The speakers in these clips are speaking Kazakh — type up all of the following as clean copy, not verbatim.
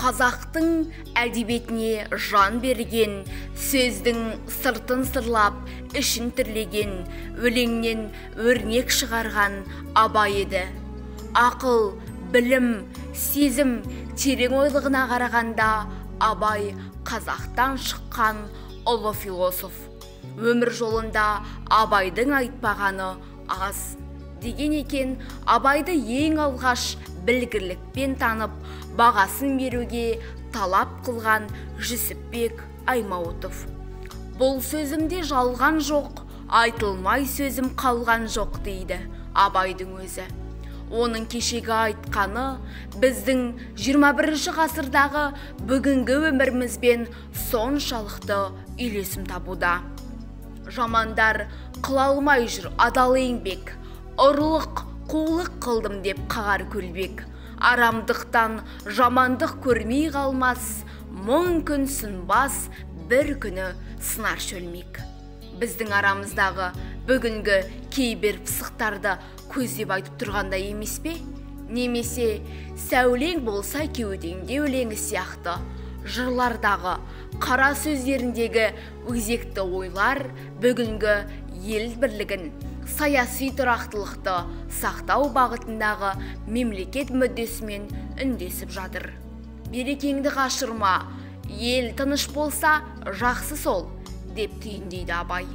Қазақтың әдебиетіне жан берген, сөздің сыртын сырлап, ішін түрлеген, өлеңнен өрнек шығарған Абай еді. Ақыл, білім, сезім, терең ойлығына қарағанда Абай қазақтан шыққан ұлы философ. Өмір жолында Абайдың айтпағаны аз. Деген екен, Абайды ең алғаш білгірлікпен танып, бағасын беруге талап қылған Жүсіпбек Аймауытов. Бұл сөзімде жалған жоқ, айтылмай сөзім қалған жоқ дейді Абайдың өзі. Оның кешегі айтқаны біздің 21 ғасырдағы бүгінгі өмірімізбен соншалықты үйлесім табуда. Жамандар қыла алмай жүр адал еңбек, ұрлық, қулық қылдым деп қағар көлбек. Арамдықтан жамандық көрмей қалмас, мың күн сынбас, бір күні сынар шөлмек. Біздің арамыздағы бүгінгі кейбір пысықтарды көздеп айтып тұрғанда емес пе? Немесе сәулең болса кеудеңде өлеңі сияқты, жырлардағы, қара сөздеріндегі өзекті ойлар бүгінгі ел бірлігін, саяси тұрақтылықты сақтау бағытындағы мемлекет мүддесімен үндесіп жатыр. Берекеңді қашырма, ел тыныш болса жақсы сол, деп түйіндейді Абай.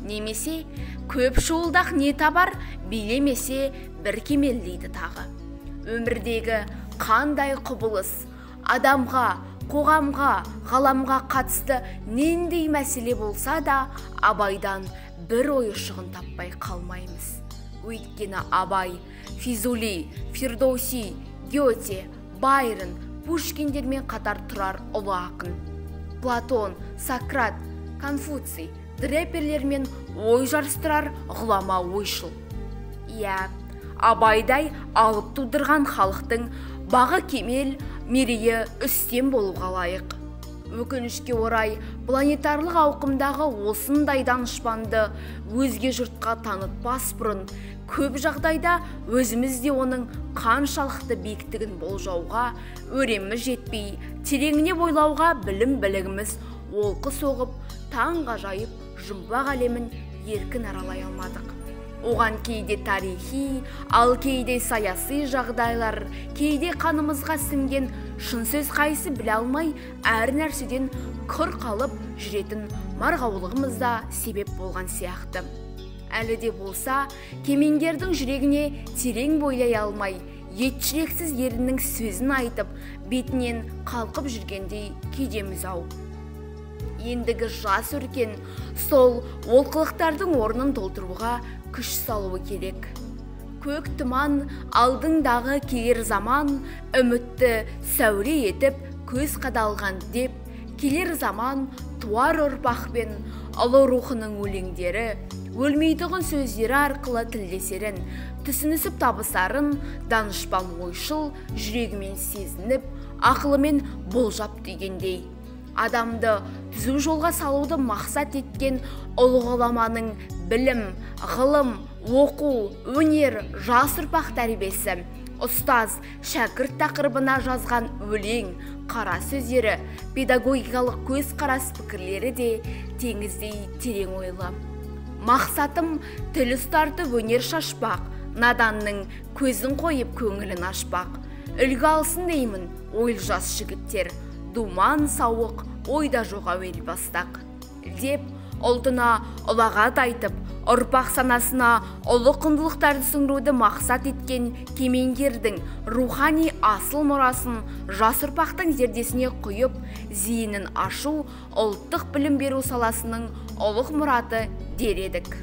Немесе көп шуылдақ не табар, билемесе бір кемел дейді тағы. Өмірдегі қандай құбылыс, адамға, қоғамға, ғаламға қатысты нендей мәселе болса да Абайдан бір ой ұшығын таппай қалмаймыз. Өйткені Абай Физули, Фирдоуси, Гете, Байрон, Пушкиндермен қатар тұрар ұлы ақын. Платон, Сократ, Конфуций, дреперлермен ой жарыстырар ғұлама ойшыл. Абайдай алып тудырған халықтың бағы кемел, мерейі үстем болуға лайық. Өкінішке орай, планетарлық ауқымдағы осындай данышпанды өзге жұртқа танытпас бұрын, көп жағдайда өзімізде оның қаншалықты биіктігін болжауға, өреміз жетпей, тереңіне бойлауға білім-білігіміз олқы соғып, таңға жайып, жұмбақ әлемін еркін аралай алмадық. Оған кейде тарихи, ал кейде саяси жағдайлар, кейде қанымызға сіңген шын сөз қайсы біле алмай, әр нәрседен құр қалып жүретін марғаулығымызда себеп болған сияқты. Әлі де болса, кемеңгердің жүрегіне терең бойлай алмай, етшілексіз ерінің сөзін айтып, бетінен қалқып жүргендей кейдеміз ау. Ендігі жас өркен сол олқылықтардың орнын толтыруға күш салуы керек. Көк тұман алдыңдағы келер заман, үмітті сәуле етіп көз қадалған деп, келер заман туар ұрпақпен ұлы рухының өлеңдері, өлмейтұғын сөздері арқылы тілдесерін, түсінісіп табысарын данышпан ойшыл жүрегімен сезініп, ақылымен болжап дегендей. Адамды түзу жолға салуды мақсат еткен ұлы ғұламаның білім, ғылым, оқу, өнер, жас ұрпақ тәрбиесі, ұстаз, шәкірт тақырыбына жазған өлең, қара сөздері, педагогикалық көзқарас пікірлері де теңіздей терең ойлы. Мақсатым тіл ұстартып өнер шашпақ, наданның көзін қойып көңілін ашпақ. Үлгі алсын деймін ойлы жас жігіттер, думан сауық ойда жоқ әуел бастақ. Деп ұлтына ұлағат айтып, ұрпақ санасына ұлы құндылықтарды сіңіруді мақсат еткен кемеңгердің рухани асыл мұрасын жас ұрпақтың зердесіне құйып, зейінін ашу ұлттық білім беру саласының ұлық мұраты дер едік.